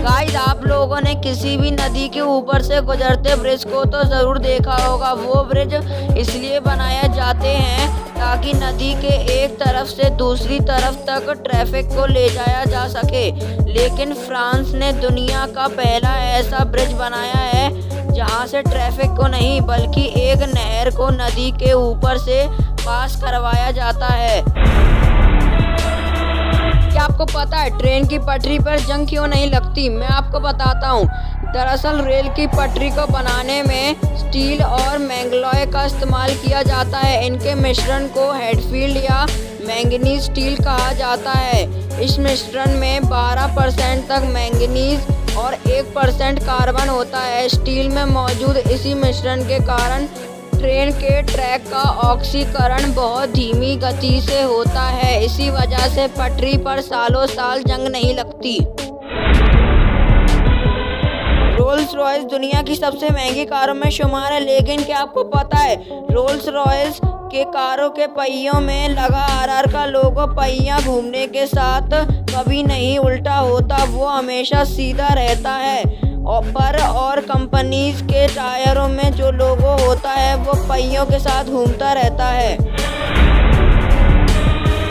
Guys, आप लोगों ने किसी भी नदी के ऊपर से गुजरते ब्रिज को तो ज़रूर देखा होगा। वो ब्रिज इसलिए बनाए जाते हैं ताकि नदी के एक तरफ से दूसरी तरफ तक ट्रैफिक को ले जाया जा सके। लेकिन फ्रांस ने दुनिया का पहला ऐसा ब्रिज बनाया है जहां से ट्रैफिक को नहीं बल्कि एक नहर को नदी के ऊपर से पास करवाया जाता है। क्या आपको पता है ट्रेन की पटरी पर जंग क्यों नहीं लगती? मैं आपको बताता हूँ। दरअसल रेल की पटरी को बनाने में स्टील और मैंगलोय का इस्तेमाल किया जाता है। इनके मिश्रण को हेडफील्ड या मैंगनीज स्टील कहा जाता है। इस मिश्रण में 12% तक मैंगनीज और 1% कार्बन होता है। स्टील में मौजूद इसी मिश्रण के कारण ट्रेन के ट्रैक का ऑक्सीकरण बहुत धीमी गति से होता है। इसी वजह से पटरी पर सालों साल जंग नहीं लगती। रोल्स रॉयस दुनिया की सबसे महंगी कारों में शुमार है, लेकिन क्या आपको पता है रोल्स रॉयस के कारों के पहियों में लगा आरआर का लोगो पहिया घूमने के साथ कभी नहीं उल्टा होता, वो हमेशा सीधा रहता है। और कंपनीज के टायरों में जो लोगो होता है वो पहियों के साथ घूमता रहता है।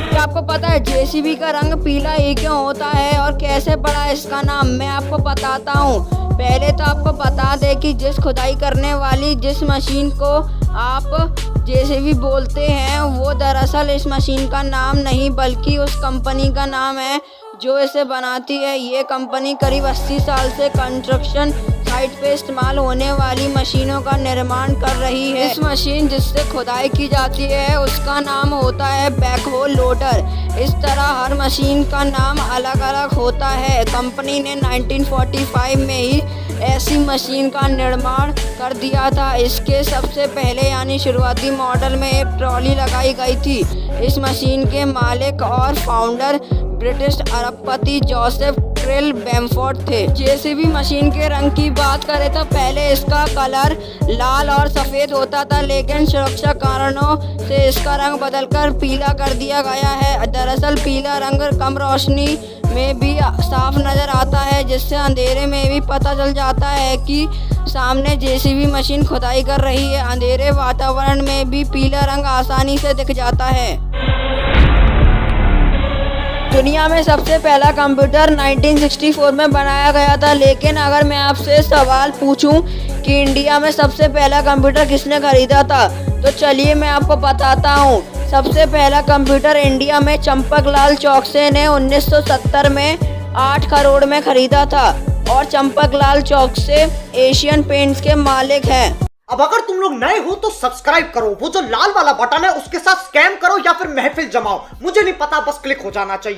क्या आपको पता है जेसीबी का रंग पीला ही क्यों होता है और कैसे पड़ा इसका नाम? मैं आपको बताता हूँ। पहले तो आपको बता दें कि जिस खुदाई करने वाली जिस मशीन को आप जेसीबी बोलते हैं वो दरअसल इस मशीन का नाम नहीं बल्कि उस कंपनी का नाम है जो इसे बनाती है। ये कंपनी करीब 80 साल से कंस्ट्रक्शन साइट पे इस्तेमाल होने वाली मशीनों का निर्माण कर रही है। इस मशीन जिससे खुदाई की जाती है उसका नाम होता है बैकहो लोडर। इस तरह हर मशीन का नाम अलग अलग होता है। कंपनी ने 1945 में ही ऐसी मशीन का निर्माण कर दिया था। इसके सबसे पहले यानी शुरुआती मॉडल में एक ट्रॉली लगाई गई थी। इस मशीन के मालिक और फाउंडर ब्रिटिश अरबपति जोसेफ क्रिल बेमफोर्ड थे। जेसीबी मशीन के रंग की बात करें तो पहले इसका कलर लाल और सफ़ेद होता था, लेकिन सुरक्षा कारणों से इसका रंग बदलकर पीला कर दिया गया है। दरअसल पीला रंग कम रोशनी में भी साफ नज़र आता है, जिससे अंधेरे में भी पता चल जाता है कि सामने जेसीबी मशीन खुदाई कर रही है। अंधेरे वातावरण में भी पीला रंग आसानी से दिख जाता है। दुनिया में सबसे पहला कंप्यूटर 1964 में बनाया गया था, लेकिन अगर मैं आपसे सवाल पूछूं कि इंडिया में सबसे पहला कंप्यूटर किसने खरीदा था तो चलिए मैं आपको बताता हूं। सबसे पहला कंप्यूटर इंडिया में चंपकलाल चौकसे ने 1970 में 8 करोड़ में खरीदा था और चंपकलाल चौकसे एशियन पेंट्स के मालिक हैं। अब अगर तुम लोग नए हो तो सब्सक्राइब करो, वो जो लाल वाला बटन है उसके साथ स्कैम करो या फिर महफिल जमाओ, मुझे नहीं पता, बस क्लिक हो जाना चाहिए।